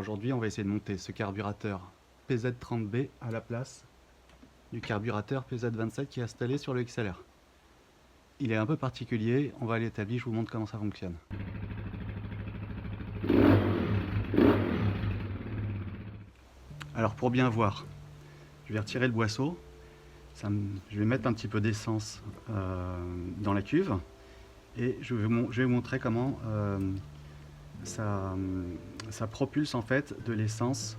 Aujourd'hui, on va essayer de monter ce carburateur PZ30B à la place du carburateur PZ27 qui est installé sur le XLR. Il est un peu particulier, on va l'établir, je vous montre comment ça fonctionne. Alors pour bien voir, je vais retirer le boisseau, je vais mettre un petit peu d'essence dans la cuve et je vais vous montrer comment ça propulse en fait de l'essence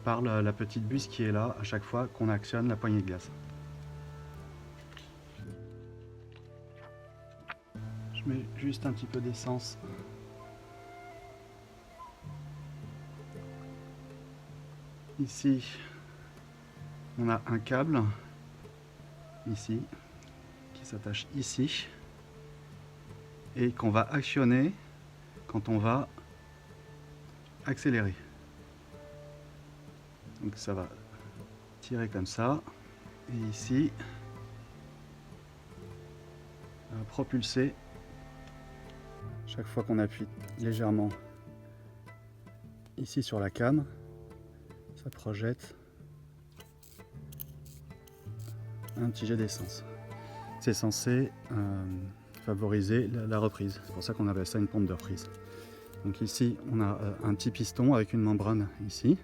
par la petite buse qui est là à chaque fois qu'on actionne la poignée de glace. Je mets juste un petit peu d'essence. Ici, on a un câble, ici, qui s'attache ici, et qu'on va actionner quand on va accélérer. Donc ça va tirer comme ça, et ici, ça va propulser chaque fois qu'on appuie légèrement ici sur la canne. Ça projette un petit jet d'essence. C'est censé favoriser la reprise. C'est pour ça qu'on appelle ça une pompe de reprise. Donc ici, on a un petit piston avec une membrane ici.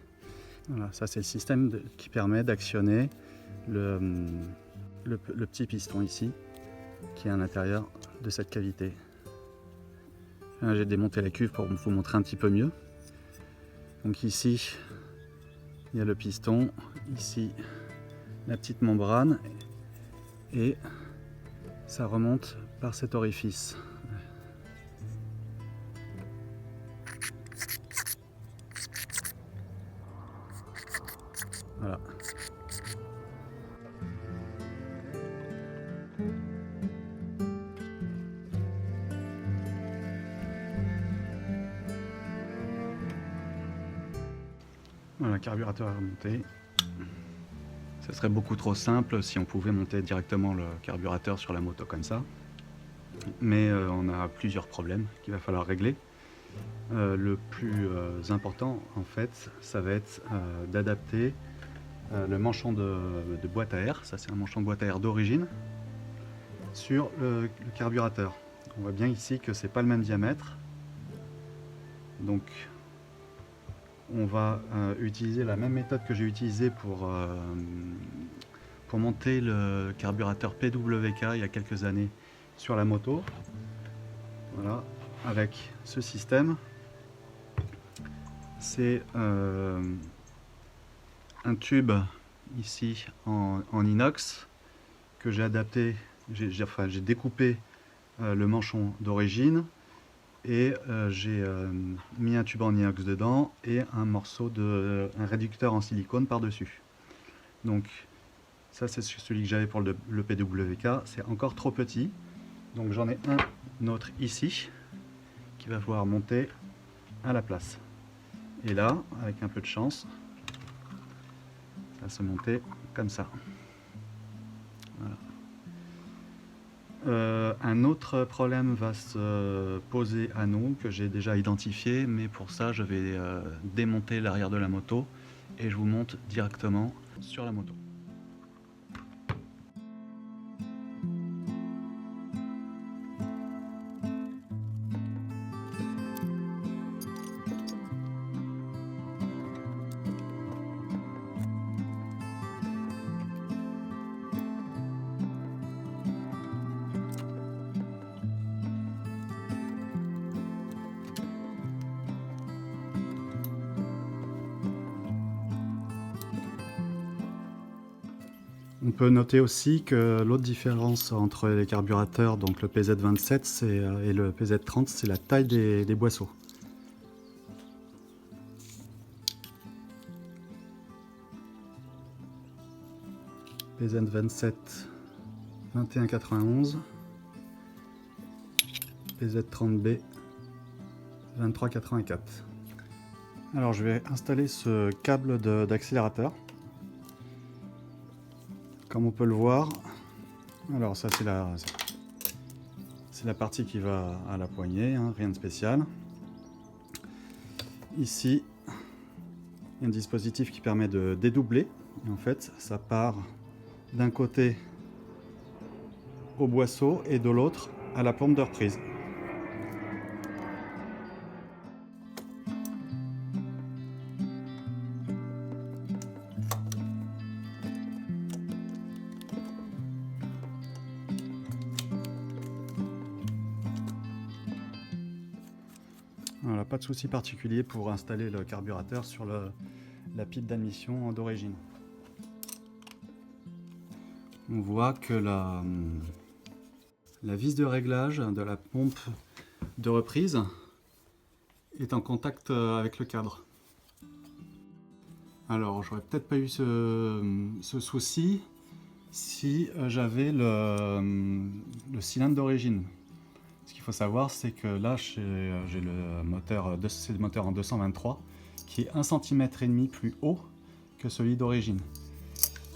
Voilà, ça c'est le système qui permet d'actionner le petit piston ici, qui est à l'intérieur de cette cavité. J'ai démonté la cuve pour vous montrer un petit peu mieux. Donc ici, il y a le piston, ici la petite membrane, et ça remonte par cet orifice. Voilà. Voilà, le carburateur est remonté. Ce serait beaucoup trop simple si on pouvait monter directement le carburateur sur la moto comme ça. Mais on a plusieurs problèmes qu'il va falloir régler. Le plus important, en fait, ça va être d'adapter le manchon de boîte à air, ça c'est un manchon de boîte à air d'origine, sur le carburateur. On voit bien ici que c'est pas le même diamètre. Donc on va utiliser la même méthode que j'ai utilisée pour monter le carburateur PWK il y a quelques années sur la moto. Voilà, avec ce système. C'est un tube ici en inox que j'ai adapté, j'ai découpé le manchon d'origine et j'ai mis un tube en inox dedans et un réducteur en silicone par dessus. Donc ça c'est celui que j'avais pour le PWK, c'est encore trop petit, donc j'en ai un autre ici qui va pouvoir monter à la place. Et là, avec un peu de chance, ça va se monter comme ça. Voilà. Un autre problème va se poser à nous, que j'ai déjà identifié, mais pour ça je vais démonter l'arrière de la moto et je vous monte directement sur la moto. On peut noter aussi que l'autre différence entre les carburateurs, donc le PZ27 et le PZ30, c'est la taille des boisseaux. PZ27 2191, PZ30B 2384. Alors je vais installer ce câble d'accélérateur. Comme on peut le voir, alors ça c'est la partie qui va à la poignée, hein, rien de spécial. Ici, Il y a un dispositif qui permet de dédoubler. Et en fait, ça part d'un côté au boisseau et de l'autre à la pompe de reprise. Voilà, pas de souci particulier pour installer le carburateur sur la pipe d'admission d'origine. On voit que la vis de réglage de la pompe de reprise est en contact avec le cadre. Alors, j'aurais peut-être pas eu ce souci si j'avais le cylindre d'origine. Ce qu'il faut savoir, c'est que là, j'ai le moteur, c'est le moteur en 223 qui est 1,5 cm plus haut que celui d'origine.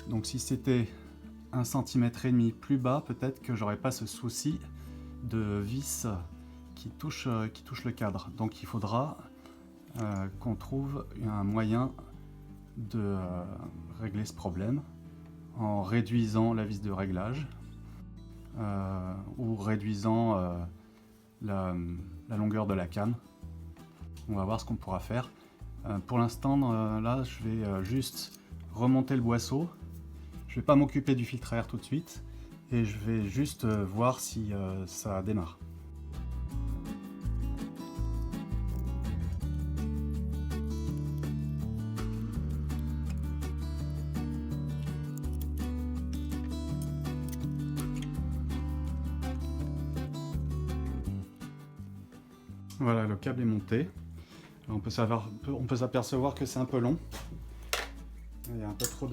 Donc si c'était 1,5 cm plus bas, peut-être que j'aurais pas ce souci de vis qui touche le cadre. Donc il faudra qu'on trouve un moyen de régler ce problème en réduisant la vis de réglage ou réduisant la longueur de la canne. On va voir ce qu'on pourra faire. Pour l'instant, là, je vais juste remonter le boisseau. Je vais pas m'occuper du filtre à air tout de suite et je vais juste voir si ça démarre. Voilà, le câble est monté. On peut s'apercevoir que c'est un peu long. Il y a un peu trop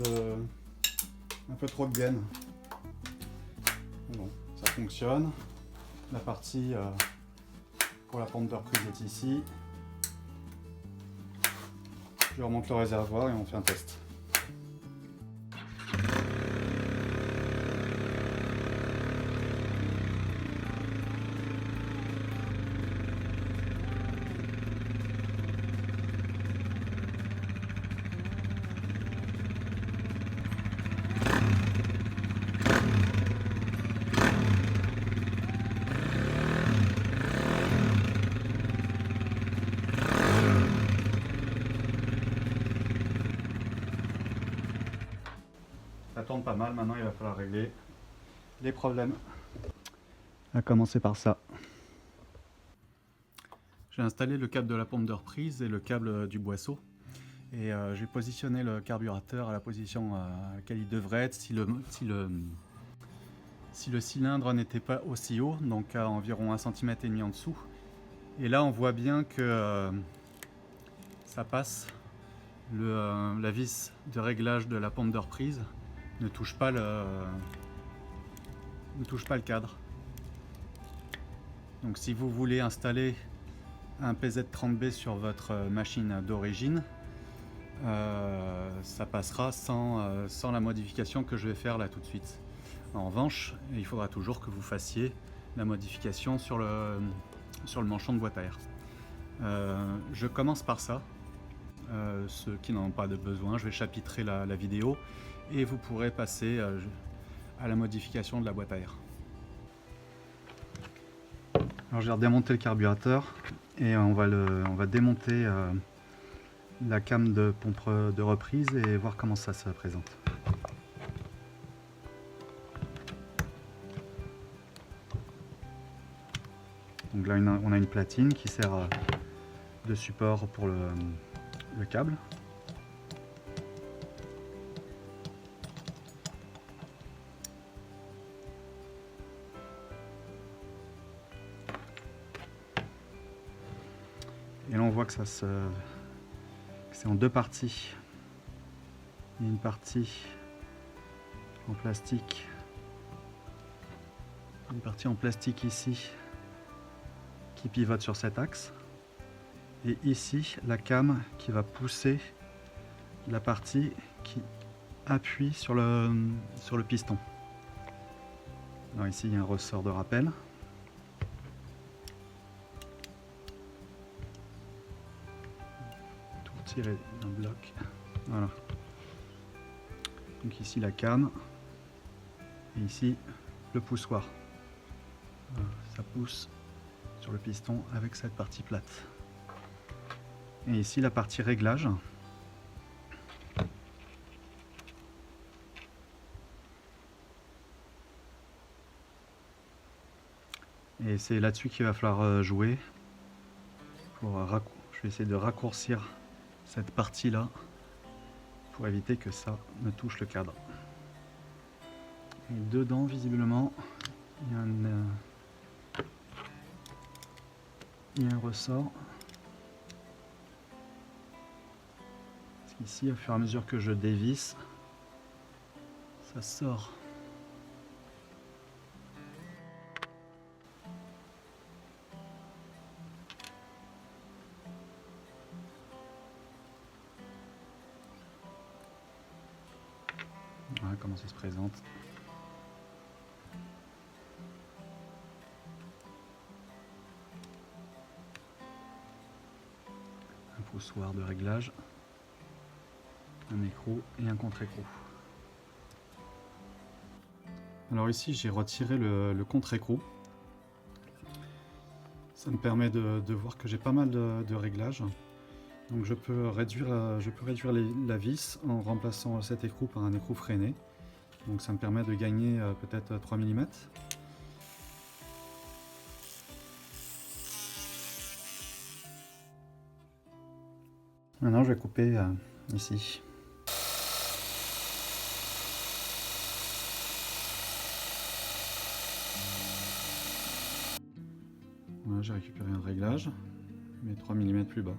de gaine. Bon, ça fonctionne. La partie pour la pompe de reprise est ici. Je remonte le réservoir et on fait un test. Ça tourne pas mal, maintenant il va falloir régler les problèmes. On va commencer par ça. J'ai installé le câble de la pompe de reprise et le câble du boisseau. Et j'ai positionné le carburateur à la position à laquelle il devrait être si le cylindre n'était pas aussi haut, donc à environ 1,5 cm en dessous. Et là on voit bien que ça passe. La vis de réglage de la pompe de reprise ne touche pas le cadre. Donc si vous voulez installer un PZ30B sur votre machine d'origine, ça passera sans la modification que je vais faire là tout de suite. En revanche, il faudra toujours que vous fassiez la modification sur le manchon de boîte à air. Je commence par ça. Ceux qui n'en ont pas de besoin, je vais chapitrer la vidéo et vous pourrez passer à la modification de la boîte à air. Alors j'ai redémonté le carburateur et on va démonter la came de pompe de reprise et voir comment ça se présente. Donc là on a une platine qui sert de support pour le câble. Et là on voit que c'est en deux parties. Il y a une partie en plastique, ici qui pivote sur cet axe. Et ici, la came qui va pousser la partie qui appuie sur le piston. Alors ici, il y a un ressort de rappel. Tout retirer un bloc. Voilà. Donc ici la came et ici le poussoir. Voilà, ça pousse sur le piston avec cette partie plate. Et ici la partie réglage. Et c'est là-dessus qu'il va falloir jouer. Je vais essayer de raccourcir cette partie-là pour éviter que ça ne touche le cadre. Et dedans, visiblement, il y a un ressort. Parce qu'ici, au fur et à mesure que je dévisse, ça sort. Voilà comment ça se présente. Un poussoir de réglage, un écrou et un contre-écrou. Alors ici j'ai retiré le contre-écrou. Ça me permet de voir que j'ai pas mal de réglages. Donc je peux réduire la vis en remplaçant cet écrou par un écrou freiné. Donc ça me permet de gagner peut-être 3 mm. Maintenant je vais couper ici. Voilà, j'ai récupéré un réglage, mais 3 mm plus bas.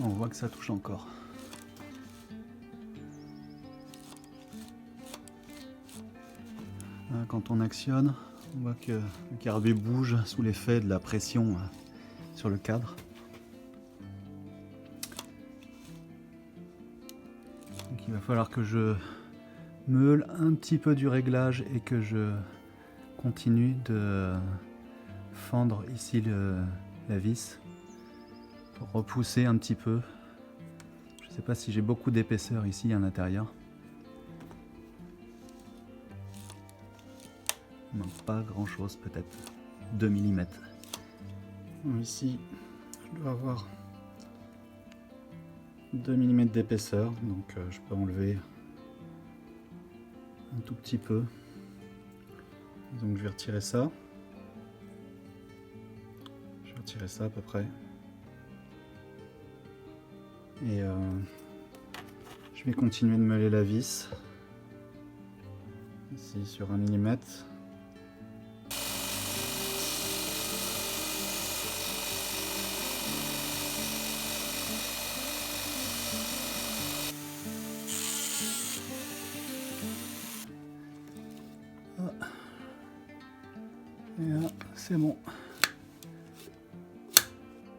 On voit que ça touche encore. Quand on actionne, on voit que le carbu bouge sous l'effet de la pression sur le cadre. Donc il va falloir que je meule un petit peu du réglage et que je continue de fendre ici la vis pour repousser un petit peu. Je ne sais pas si j'ai beaucoup d'épaisseur ici à l'intérieur. Non, pas grand chose, peut-être 2 mm. Ici, je dois avoir 2 mm d'épaisseur, donc je peux enlever un tout petit peu. Donc je vais retirer ça. Je vais retirer ça à peu près. Et je vais continuer de meuler la vis. Ici sur 1 mm. Et là, c'est bon.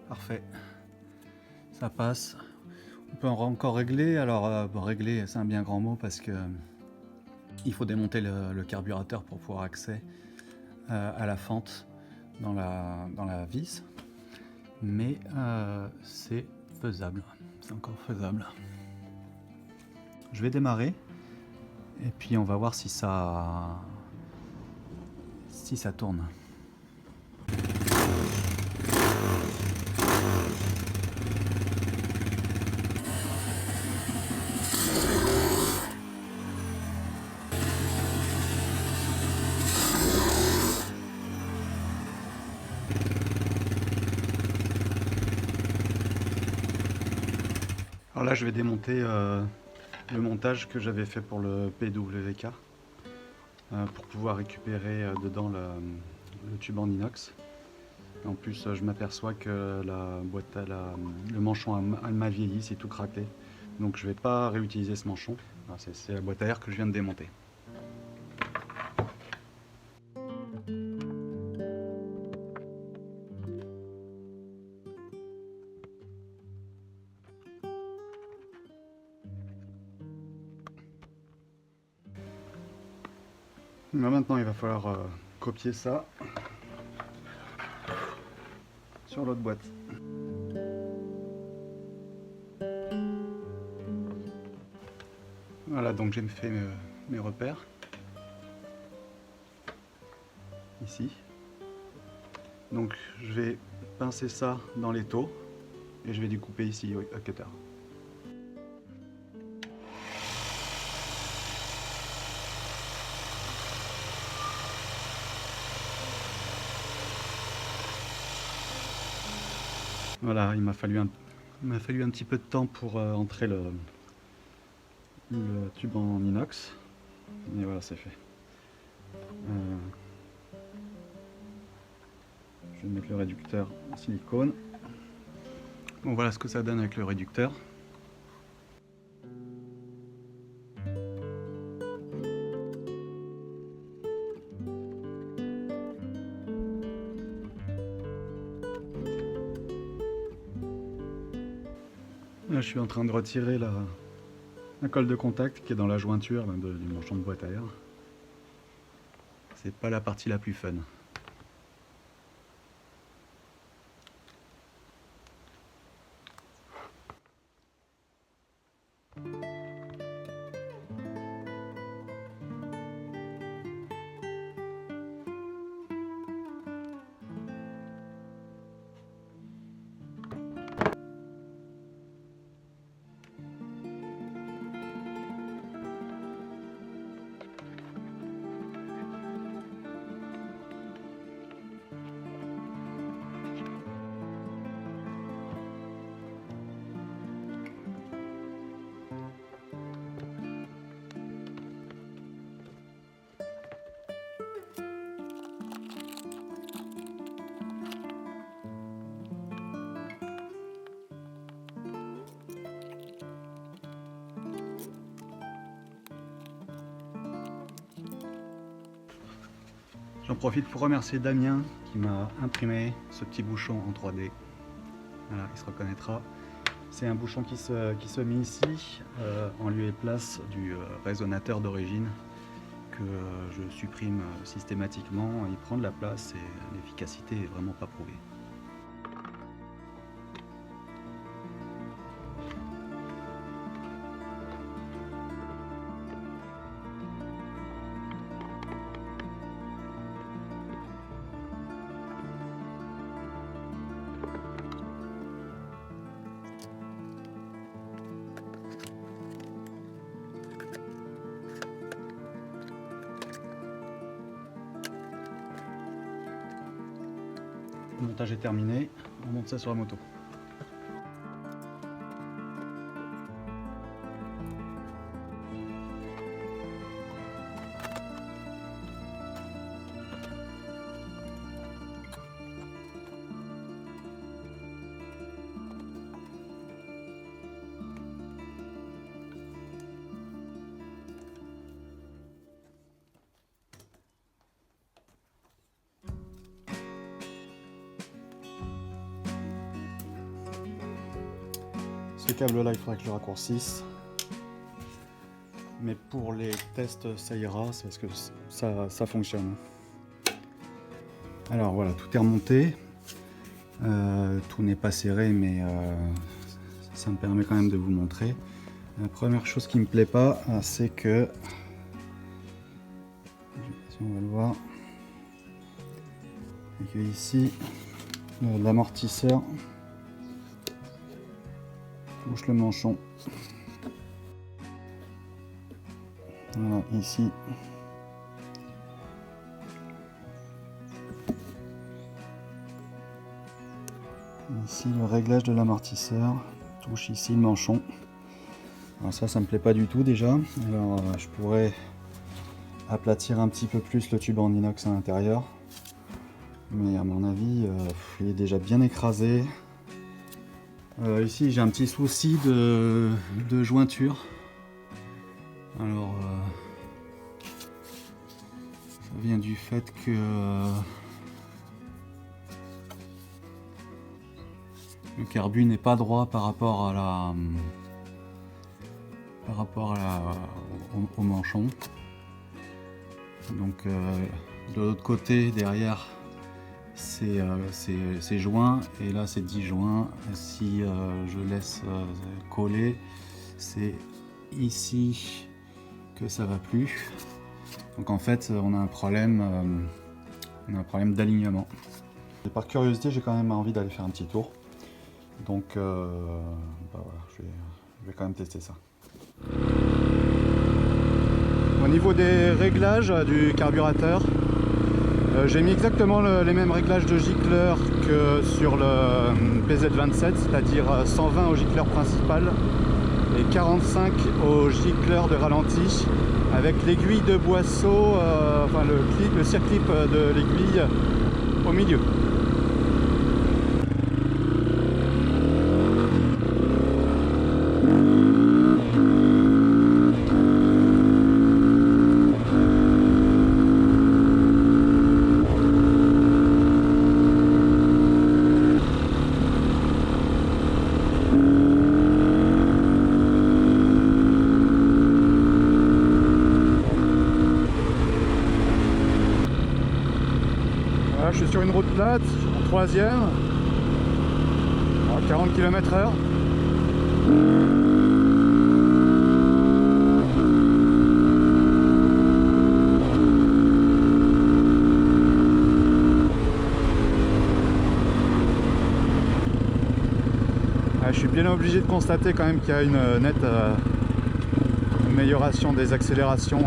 Parfait. Ça passe. On peut encore régler. Alors, bon, régler, c'est un bien grand mot parce que Il faut démonter le carburateur pour pouvoir accès à la fente dans la vis, mais c'est faisable, c'est encore faisable. Je vais démarrer et puis on va voir si ça tourne. Alors là, je vais démonter le montage que j'avais fait pour le PWK pour pouvoir récupérer dedans le tube en inox. En plus, je m'aperçois que le manchon m'a vieilli, c'est tout craqué. Donc je ne vais pas réutiliser ce manchon. C'est la boîte à air que je viens de démonter. Maintenant, il va falloir copier ça sur l'autre boîte. Voilà, donc j'ai fait mes repères ici. Donc je vais pincer ça dans l'étau et je vais découper ici à cutter. Voilà, il m'a fallu un petit peu de temps pour entrer le tube en inox. Et voilà, c'est fait. Je vais mettre le réducteur en silicone. Bon, voilà ce que ça donne avec le réducteur. Là, je suis en train de retirer la colle de contact qui est dans la jointure du manchon de boîte à air. C'est pas la partie la plus fun. J'en profite pour remercier Damien qui m'a imprimé ce petit bouchon en 3D. Voilà, il se reconnaîtra. C'est un bouchon qui se met ici, en lieu et place du résonateur d'origine que je supprime systématiquement. Il prend de la place et l'efficacité est vraiment pas prouvée. Le montage est terminé, on monte ça sur la moto. Ce câble là, il faudra que je le raccourcisse. Mais pour les tests, ça ira, c'est parce que ça fonctionne. Alors voilà, tout est remonté. Tout n'est pas serré, mais ça me permet quand même de vous montrer. La première chose qui me plaît pas, c'est que, si on va le voir, c'est que ici, l'amortisseur touche le manchon. Voilà, ici. Ici, le réglage de l'amortisseur touche ici le manchon. Alors ça me plaît pas du tout déjà. Alors je pourrais aplatir un petit peu plus le tube en inox à l'intérieur. Mais à mon avis, il est déjà bien écrasé. Ici, j'ai un petit souci de jointure. Alors, ça vient du fait que le carbu n'est pas droit par rapport au manchon. Donc, de l'autre côté, derrière, c'est joint, et là c'est disjoint. Si je laisse coller, c'est ici que ça va plus. Donc en fait on a un problème d'alignement. Et par curiosité, j'ai quand même envie d'aller faire un petit tour. Donc voilà, je vais quand même tester ça. Au niveau des réglages du carburateur, j'ai mis exactement les mêmes réglages de gicleur que sur le PZ27, c'est-à-dire 120 au gicleur principal et 45 au gicleur de ralenti, avec l'aiguille de boisseau, enfin le circlip de l'aiguille au milieu. Je suis sur une route plate, en troisième, à 40 km/h. Je suis bien obligé de constater quand même qu'il y a une nette amélioration des accélérations.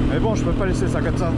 Mais bon, je peux pas laisser ça comme ça.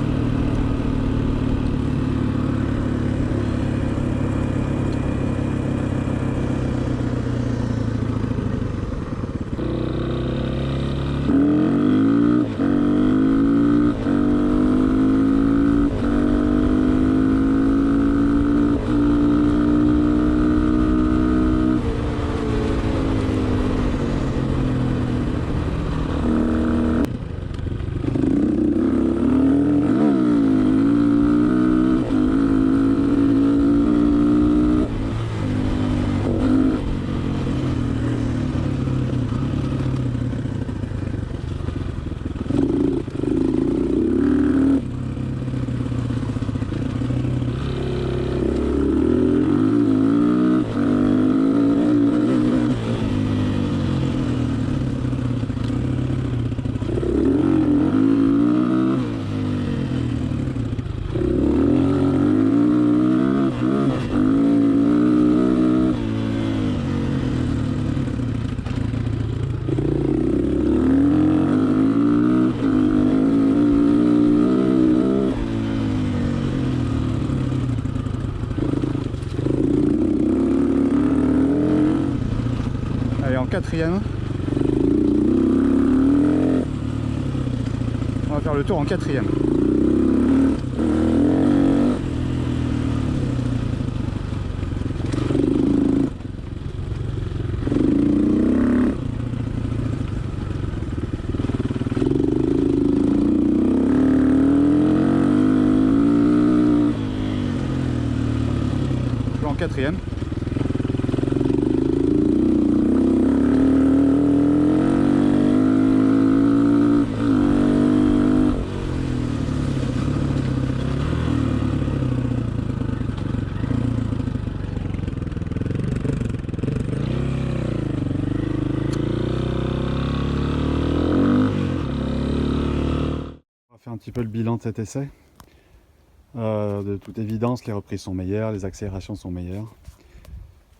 quatrième. On va faire le tour en quatrième. En quatrième. On va faire un petit peu le bilan de cet essai. De toute évidence, les reprises sont meilleures, les accélérations sont meilleures.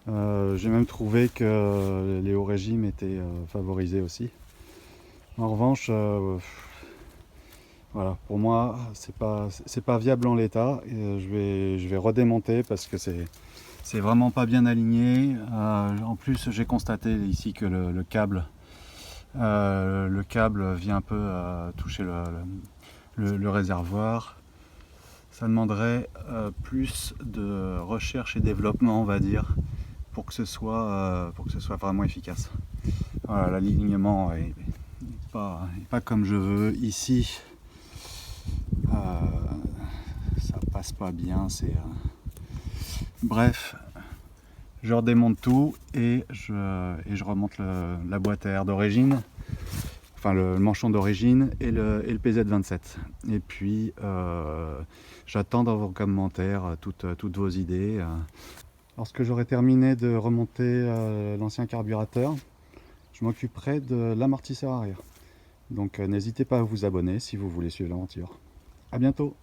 J'ai même trouvé que les hauts régimes étaient favorisés aussi. En revanche, voilà, pour moi, c'est pas viable en l'état. Je vais redémonter parce que c'est vraiment pas bien aligné. En plus, j'ai constaté ici que le câble vient un peu toucher le réservoir. Ça demanderait plus de recherche et développement, on va dire, pour que ce soit vraiment efficace. Voilà, l'alignement est pas comme je veux. Ici, ça passe pas bien. Bref, je redémonte tout et je remonte la boîte à air d'origine. Enfin le manchon d'origine et le PZ27. Et puis j'attends dans vos commentaires toutes vos idées. Lorsque j'aurai terminé de remonter l'ancien carburateur, je m'occuperai de l'amortisseur arrière. Donc n'hésitez pas à vous abonner si vous voulez suivre l'aventure. A bientôt!